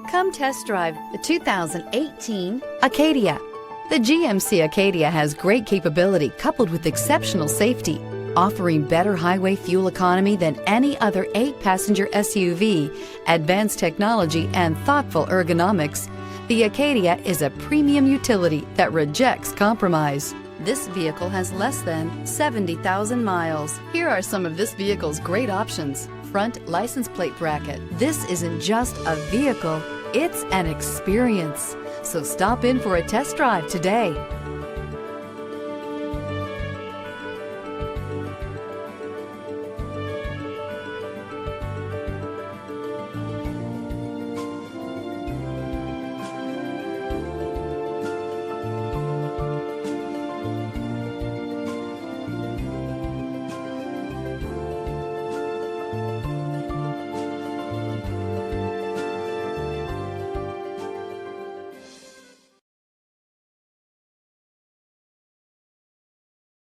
Come test drive the 2018 Acadia. The GMC Acadia has great capability coupled with exceptional safety, offering better highway fuel economy than any other 8-passenger SUV, advanced technology, and thoughtful ergonomics. The Acadia is a premium utility that rejects compromise. This vehicle has less than 70,000 miles. Here are some of this vehicle's great options. Front license plate bracket. This isn't just a vehicle, it's an experience. So stop in for a test drive today.